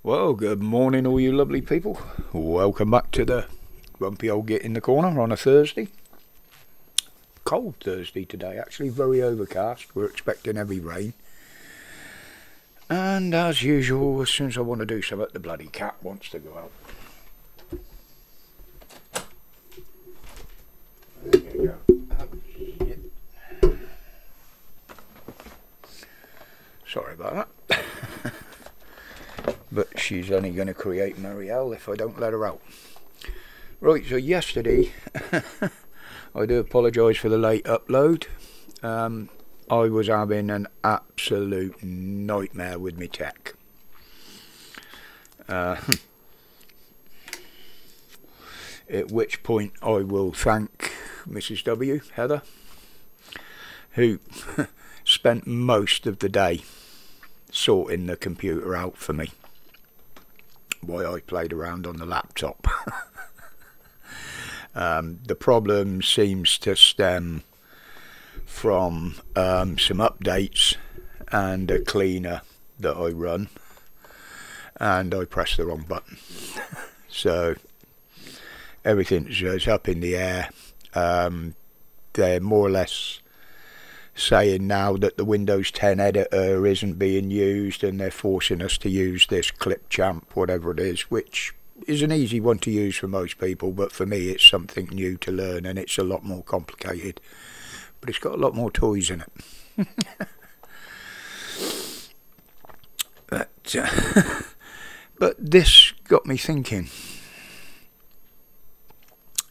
Well, good morning, all you lovely people. Welcome back to the grumpy old git in the corner on a Thursday. Cold Thursday today, actually, very overcast. We're expecting heavy rain. And as usual, as soon as I want to do something, the bloody cat wants to go out. There you go. Sorry about that. But she's only going to create merry hell if I don't let her out. Right, so yesterday, I do apologise for the late upload. I was having an absolute nightmare with my tech. At which point I will thank Mrs. W, Heather, who spent most of the day sorting the computer out for me while I played around on the laptop. The problem seems to stem from some updates and a cleaner that I run, and I pressed the wrong button. So everything's up in the air. They're more or less saying now that the Windows 10 editor isn't being used, and they're forcing us to use this Clipchamp, whatever it is, which is an easy one to use for most people, but for me it's something new to learn, and it's a lot more complicated, but it's got a lot more toys in it. But this got me thinking.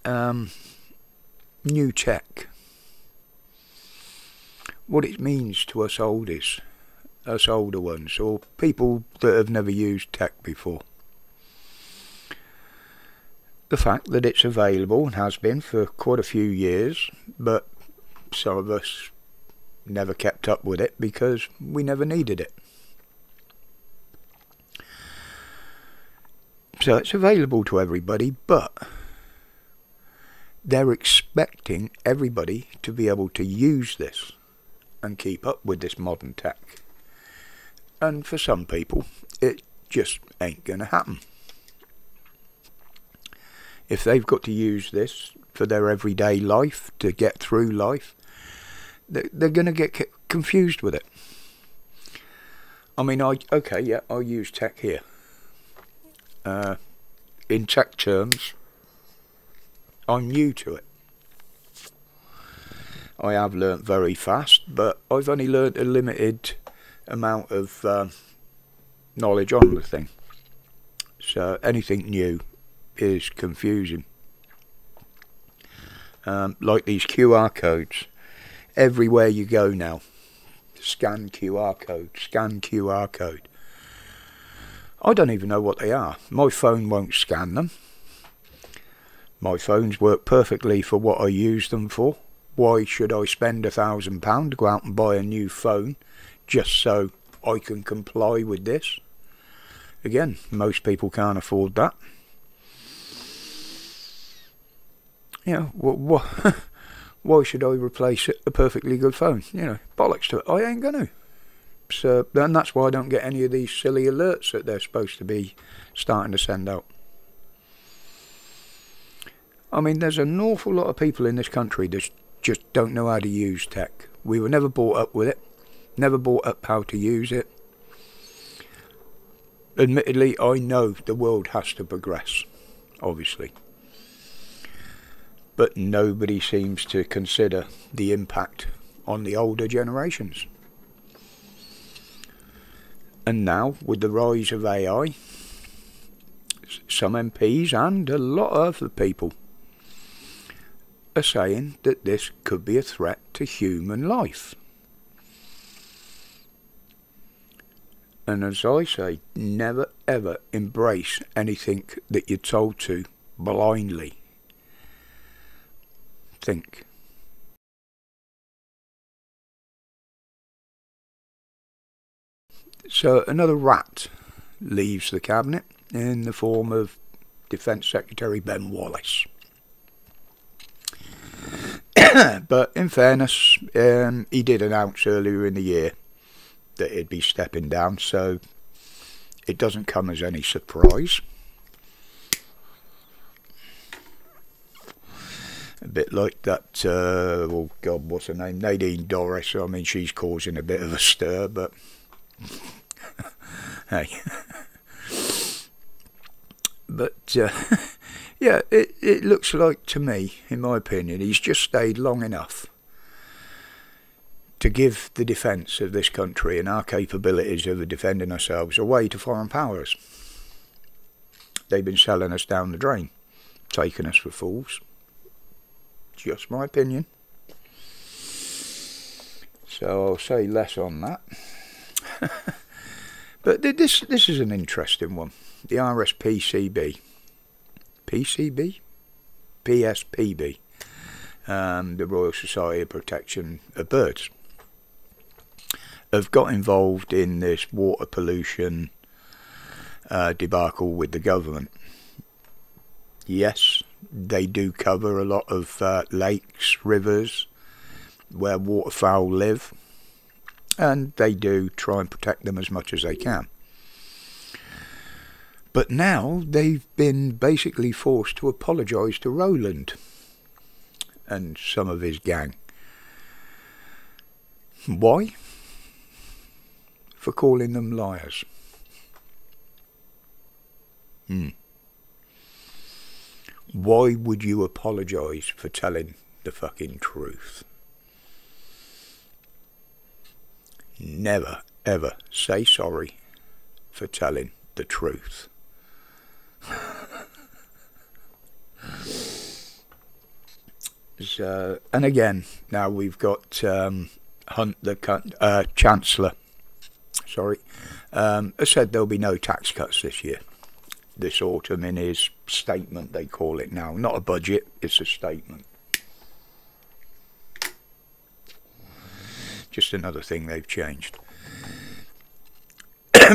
New tech, what it means to us oldies, us older ones, or people that have never used tech before. The fact that it's available and has been for quite a few years, but some of us never kept up with it because we never needed it. So it's available to everybody, but they're expecting everybody to be able to use this and keep up with this modern tech. And for some people, it just ain't going to happen. If they've got to use this for their everyday life, to get through life, they're going to get confused with it. I mean, I use tech here. In tech terms, I'm new to it. I have learnt very fast, but I've only learnt a limited amount of knowledge on the thing. So anything new is confusing. Like these QR codes. Everywhere you go now, scan QR code, scan QR code. I don't even know what they are. My phone won't scan them. My phones work perfectly for what I use them for. Why should I spend £1,000 to go out and buy a new phone just so I can comply with this? Again, most people can't afford that. You know, why should I replace a perfectly good phone? You know, bollocks to it. I ain't going to. So, and that's why I don't get any of these silly alerts that they're supposed to be starting to send out. I mean, there's an awful lot of people in this country that just don't know how to use tech. We were never brought up with it, never brought up how to use it. Admittedly, I know the world has to progress, obviously. But nobody seems to consider the impact on the older generations. And now, with the rise of AI, some MPs and a lot of other people are saying that this could be a threat to human life. And as I say, never ever embrace anything that you're told to blindly. Think. So another rat leaves the cabinet in the form of Defence Secretary Ben Wallace. But in fairness, he did announce earlier in the year that he'd be stepping down, so it doesn't come as any surprise. A bit like that, oh God, what's her name? Nadine Dorris. I mean, she's causing a bit of a stir, but hey. But, yeah, it looks like to me, in my opinion, he's just stayed long enough to give the defence of this country and our capabilities of defending ourselves away to foreign powers. They've been selling us down the drain, taking us for fools. Just my opinion. So I'll say less on that. But this is an interesting one. The RSPCB. PCB? PSPB. The Royal Society of Protection of Birds have got involved in this water pollution debacle with the government. Yes, they do cover a lot of lakes, rivers, where waterfowl live, and they do try and protect them as much as they can. But now they've been basically forced to apologise to Roland and some of his gang. Why? For calling them liars. Why would you apologise for telling the fucking truth? Never, ever say sorry for telling the truth. So, and again, now we've got Hunt, the Chancellor, has said there'll be no tax cuts this year. This autumn, in his statement, they call it now. Not a budget, it's a statement. Just another thing they've changed.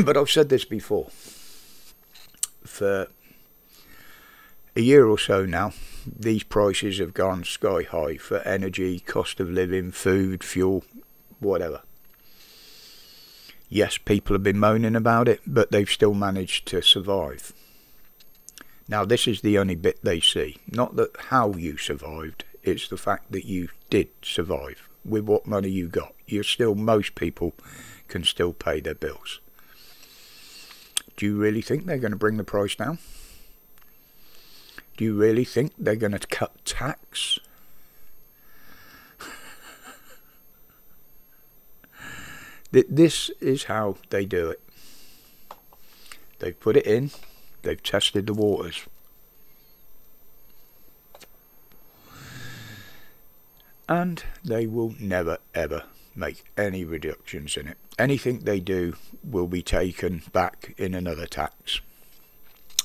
But I've said this before. For a year or so now, these prices have gone sky high for energy, cost of living, food, fuel, whatever. Yes, people have been moaning about it, but they've still managed to survive. Now, this is the only bit they see. Not that how you survived, it's the fact that you did survive with what money you got. Most people can still pay their bills. Do you really think they're going to bring the price down? Do you really think they're going to cut tax? This is how they do it. They've put it in. They've tested the waters. And they will never ever make any reductions in it. Anything they do will be taken back in another tax.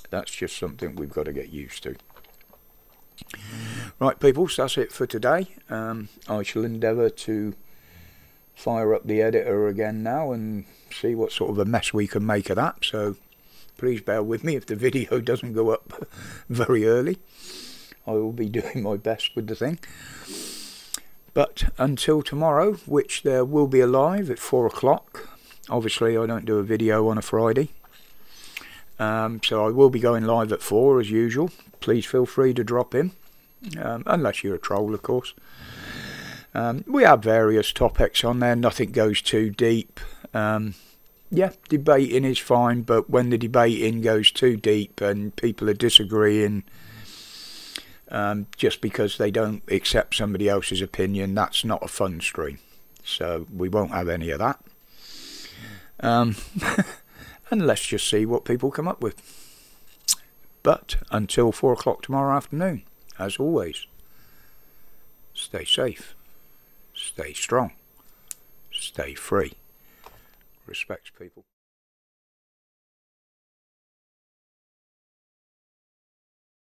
That's just something we've got to get used to. Right, people, so that's it for today. I shall endeavour to fire up the editor again now and see what sort of a mess we can make of that. So please bear with me if the video doesn't go up very early. I will be doing my best with the thing. But until tomorrow, which there will be a live at 4 o'clock. Obviously, I don't do a video on a Friday. So I will be going live at 4 as usual. Please feel free to drop in. Unless you're a troll, of course. We have various topics on there. Nothing goes too deep. Yeah, debating is fine, but when the debating goes too deep and people are disagreeing just because they don't accept somebody else's opinion, that's not a fun stream. So we won't have any of that. And let's just see what people come up with. But until 4 o'clock tomorrow afternoon, as always, stay safe, stay strong, stay free. Respect, people.